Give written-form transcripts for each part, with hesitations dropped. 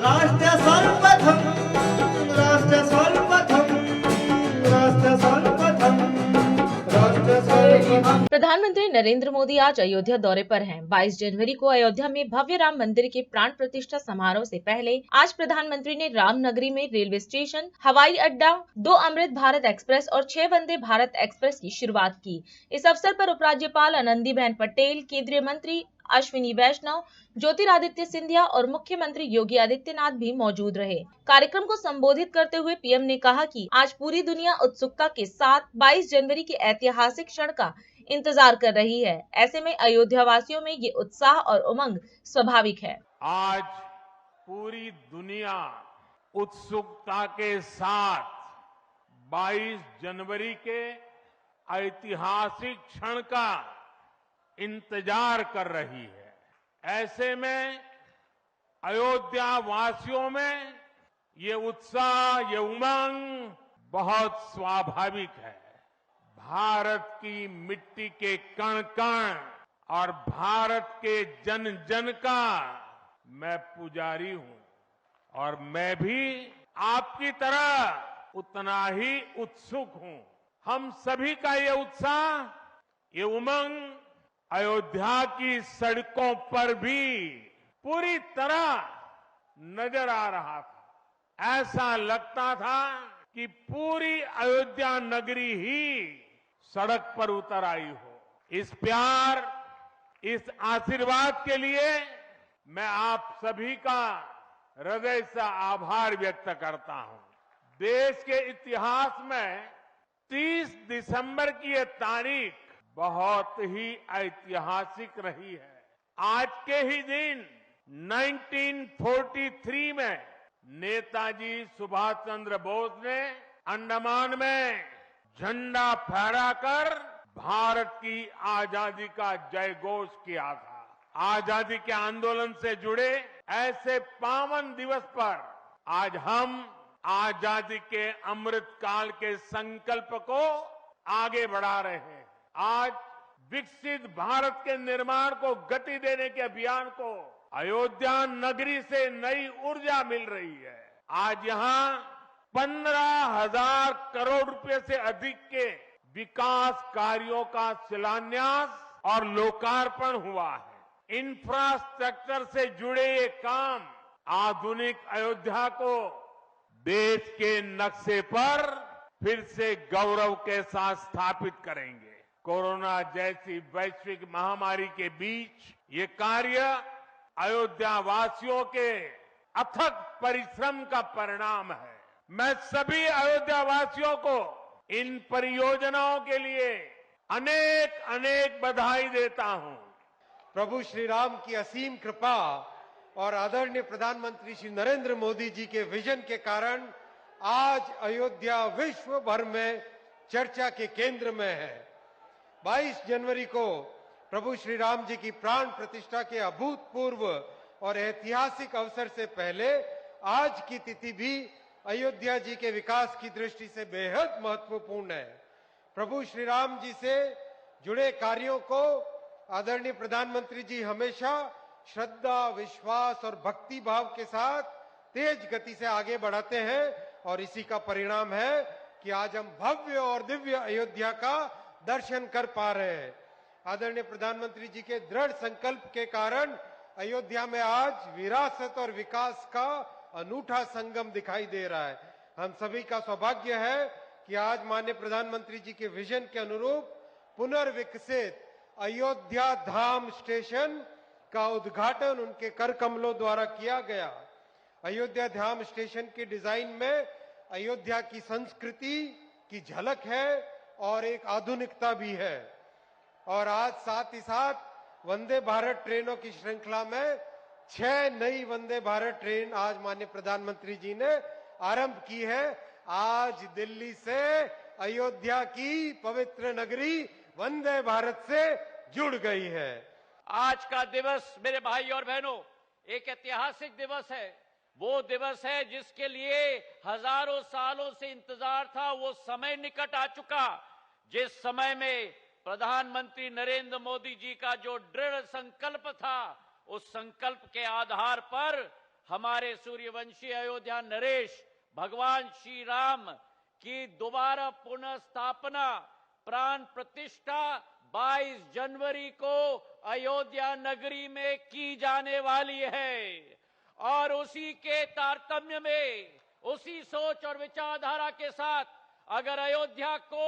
राष्ट्र सर्वप्रथम, राष्ट्र सर्वप्रथम, राष्ट्र सर्वप्रथम, राष्ट्र सर्वप्रथम। प्रधानमंत्री नरेंद्र मोदी आज अयोध्या दौरे पर हैं। 22 जनवरी को अयोध्या में भव्य राम मंदिर के प्राण प्रतिष्ठा समारोह से पहले आज प्रधानमंत्री ने राम नगरी में रेलवे स्टेशन, हवाई अड्डा, 2 अमृत भारत एक्सप्रेस और 6 वंदे भारत एक्सप्रेस की शुरुआत की। इस अवसर पर उपराज्यपाल आनंदीबेन पटेल, केंद्रीय मंत्री अश्विनी वैष्णव, ज्योतिरादित्य सिंधिया और मुख्यमंत्री योगी आदित्यनाथ भी मौजूद रहे। कार्यक्रम को संबोधित करते हुए पीएम ने कहा कि आज पूरी दुनिया उत्सुकता के साथ 22 जनवरी के ऐतिहासिक क्षण का इंतजार कर रही है। ऐसे में अयोध्या वासियों में ये उत्साह और उमंग स्वाभाविक है। आज पूरी दुनिया उत्सुकता के साथ 22 जनवरी के ऐतिहासिक क्षण का इंतजार कर रही है। ऐसे में अयोध्या वासियों में ये उत्साह, ये उमंग बहुत स्वाभाविक है। भारत की मिट्टी के कण कण और भारत के जन जन का मैं पुजारी हूं और मैं भी आपकी तरह उतना ही उत्सुक हूं। हम सभी का ये उत्साह, ये उमंग अयोध्या की सड़कों पर भी पूरी तरह नजर आ रहा था। ऐसा लगता था कि पूरी अयोध्या नगरी ही सड़क पर उतर आई हो। इस प्यार, इस आशीर्वाद के लिए मैं आप सभी का हृदय से आभार व्यक्त करता हूं। देश के इतिहास में 30 दिसंबर की ये तारीख बहुत ही ऐतिहासिक रही है। आज के ही दिन 1943 में नेताजी सुभाष चंद्र बोस ने अंडमान में झंडा फहराकर भारत की आजादी का जय घोष किया था। आजादी के आंदोलन से जुड़े ऐसे पावन दिवस पर आज हम आजादी के अमृत काल के संकल्प को आगे बढ़ा रहे हैं। आज विकसित भारत के निर्माण को गति देने के अभियान को अयोध्या नगरी से नई ऊर्जा मिल रही है। आज यहाँ 15,000 करोड़ रुपए से अधिक के विकास कार्यों का शिलान्यास और लोकार्पण हुआ है। इंफ्रास्ट्रक्चर से जुड़े ये काम आधुनिक अयोध्या को देश के नक्शे पर फिर से गौरव के साथ स्थापित करेंगे। कोरोना जैसी वैश्विक महामारी के बीच ये कार्य अयोध्या वासियों के अथक परिश्रम का परिणाम है। मैं सभी अयोध्या वासियों को इन परियोजनाओं के लिए अनेक अनेक बधाई देता हूं। प्रभु श्री राम की असीम कृपा और आदरणीय प्रधानमंत्री श्री नरेंद्र मोदी जी के विजन के कारण आज अयोध्या विश्व भर में चर्चा के केंद्र में है। 22 जनवरी को प्रभु श्री राम जी की प्राण प्रतिष्ठा के अभूतपूर्व और ऐतिहासिक अवसर से पहले आज की तिथि भी अयोध्या जी के विकास की दृष्टि से बेहद महत्वपूर्ण है। प्रभु श्री राम जी से जुड़े कार्यों को आदरणीय प्रधानमंत्री जी हमेशा श्रद्धा, विश्वास और भक्ति भाव के साथ तेज गति से आगे बढ़ाते हैं और इसी का परिणाम है कि आज हम भव्य और दिव्य अयोध्या का दर्शन कर पा रहे हैं। आदरणीय प्रधानमंत्री जी के दृढ़ संकल्प के कारण अयोध्या में आज विरासत और विकास का अनूठा संगम दिखाई दे रहा है। हम सभी का सौभाग्य है कि आज माननीय प्रधानमंत्री जी के विजन के अनुरूप पुनर्विकसित अयोध्या धाम स्टेशन का उद्घाटन उनके कर कमलों द्वारा किया गया। अयोध्या धाम स्टेशन के डिजाइन में अयोध्या की संस्कृति की झलक है और एक आधुनिकता भी है। और आज साथ ही साथ वंदे भारत ट्रेनों की श्रृंखला में 6 नई वंदे भारत ट्रेन आज माननीय प्रधानमंत्री जी ने आरंभ की है। आज दिल्ली से अयोध्या की पवित्र नगरी वंदे भारत से जुड़ गई है। आज का दिवस मेरे भाई और बहनों एक ऐतिहासिक दिवस है। वो दिवस है जिसके लिए हजारों सालों से इंतजार था। वो समय निकट आ चुका जिस समय में प्रधानमंत्री नरेंद्र मोदी जी का जो दृढ़ संकल्प था, उस संकल्प के आधार पर हमारे सूर्यवंशी अयोध्या नरेश भगवान श्री राम की दोबारा पुनः स्थापना प्राण प्रतिष्ठा 22 जनवरी को अयोध्या नगरी में की जाने वाली है। और उसी के तारतम्य में, उसी सोच और विचारधारा के साथ अगर अयोध्या को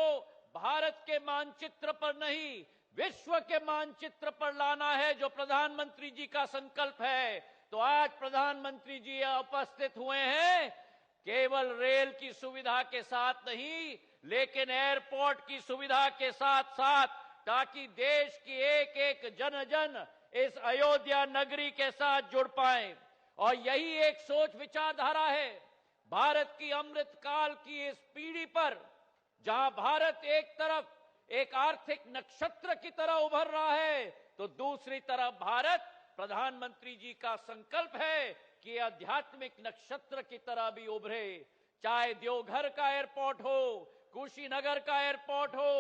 भारत के मानचित्र पर नहीं विश्व के मानचित्र पर लाना है, जो प्रधानमंत्री जी का संकल्प है, तो आज प्रधानमंत्री जी उपस्थित हुए हैं केवल रेल की सुविधा के साथ नहीं, लेकिन एयरपोर्ट की सुविधा के साथ साथ, ताकि देश की एक एक जन जन इस अयोध्या नगरी के साथ जुड़ पाए। और यही एक सोच विचारधारा है भारत की अमृत काल की इस पीढ़ी पर, जहां भारत एक तरफ एक आर्थिक नक्षत्र की तरह उभर रहा है, तो दूसरी तरफ भारत प्रधानमंत्री जी का संकल्प है कि आध्यात्मिक नक्षत्र की तरह भी उभरे। चाहे देवघर का एयरपोर्ट हो, कुशीनगर का एयरपोर्ट हो,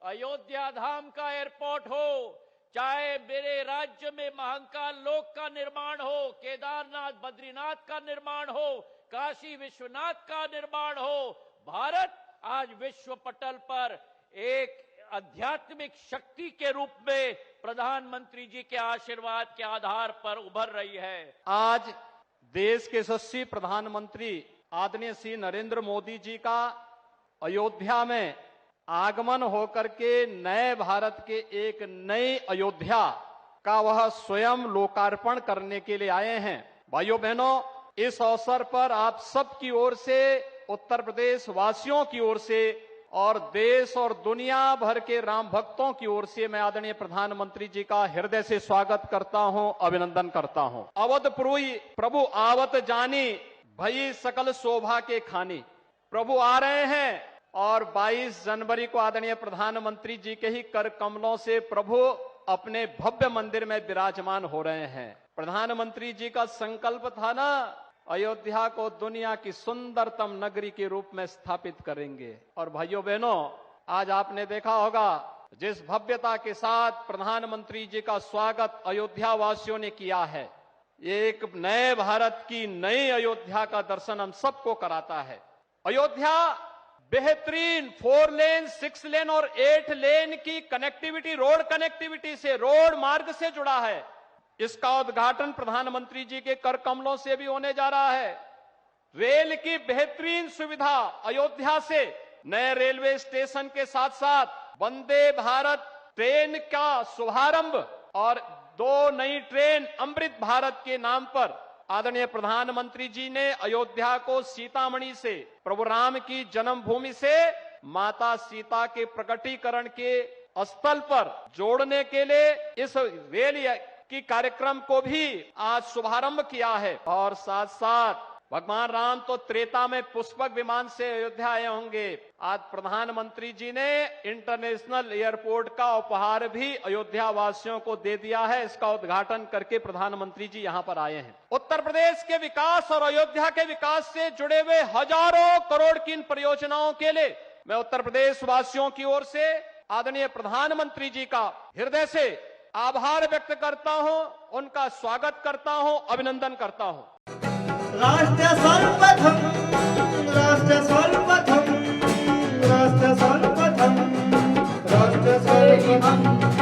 अयोध्या धाम का एयरपोर्ट हो, चाहे मेरे राज्य में महाकाल लोक का निर्माण हो, केदारनाथ बद्रीनाथ का निर्माण हो, काशी विश्वनाथ का निर्माण हो, भारत आज विश्व पटल पर एक आध्यात्मिक शक्ति के रूप में प्रधानमंत्री जी के आशीर्वाद के आधार पर उभर रही है। आज देश के यशस्वी प्रधानमंत्री आदरणीय श्री नरेंद्र मोदी जी का अयोध्या में आगमन होकर के नए भारत के एक नई अयोध्या का वह स्वयं लोकार्पण करने के लिए आए हैं। भाइयों बहनों, इस अवसर पर आप सबकी ओर से, उत्तर प्रदेश वासियों की ओर से और देश और दुनिया भर के राम भक्तों की ओर से मैं आदरणीय प्रधानमंत्री जी का हृदय से स्वागत करता हूं, अभिनंदन करता हूं। अवधपुरी प्रभु आवत जानी, भई सकल शोभा के खानी। प्रभु आ रहे हैं और 22 जनवरी को आदरणीय प्रधानमंत्री जी के ही कर कमलों से प्रभु अपने भव्य मंदिर में विराजमान हो रहे हैं। प्रधानमंत्री जी का संकल्प था ना, अयोध्या को दुनिया की सुंदरतम नगरी के रूप में स्थापित करेंगे। और भाइयों बहनों, आज आपने देखा होगा जिस भव्यता के साथ प्रधानमंत्री जी का स्वागत अयोध्या वासियों ने किया है, ये एक नए भारत की नई अयोध्या का दर्शन हम सबको कराता है। अयोध्या बेहतरीन 4 लेन, 6 लेन और 8 लेन की कनेक्टिविटी, रोड कनेक्टिविटी से, रोड मार्ग से जुड़ा है। इसका उद्घाटन प्रधानमंत्री जी के कर कमलों से भी होने जा रहा है। रेल की बेहतरीन सुविधा अयोध्या से, नए रेलवे स्टेशन के साथ साथ वंदे भारत ट्रेन का शुभारंभ और 2 नई ट्रेन अमृत भारत के नाम पर आदरणीय प्रधानमंत्री जी ने अयोध्या को सीतामढ़ी से, प्रभु राम की जन्मभूमि से माता सीता के प्रकटीकरण के स्थल पर जोड़ने के लिए इस रेल की कार्यक्रम को भी आज शुभारंभ किया है। और साथ साथ भगवान राम तो त्रेता में पुष्पक विमान से अयोध्या आए होंगे, आज प्रधानमंत्री जी ने इंटरनेशनल एयरपोर्ट का उपहार भी अयोध्या वासियों को दे दिया है। इसका उद्घाटन करके प्रधानमंत्री जी यहां पर आए हैं। उत्तर प्रदेश के विकास और अयोध्या के विकास से जुड़े हुए हजारों करोड़ की इन परियोजनाओं के लिए मैं उत्तर प्रदेश वासियों की ओर से आदरणीय प्रधानमंत्री जी का हृदय से आभार व्यक्त करता हूं, उनका स्वागत करता हूं, अभिनंदन करता हूं। राष्ट्र सर्वप्रथम, राष्ट्र सर्वप्रथम, राष्ट्र सर्वप्रथम, राष्ट्र सर्वप्रथम।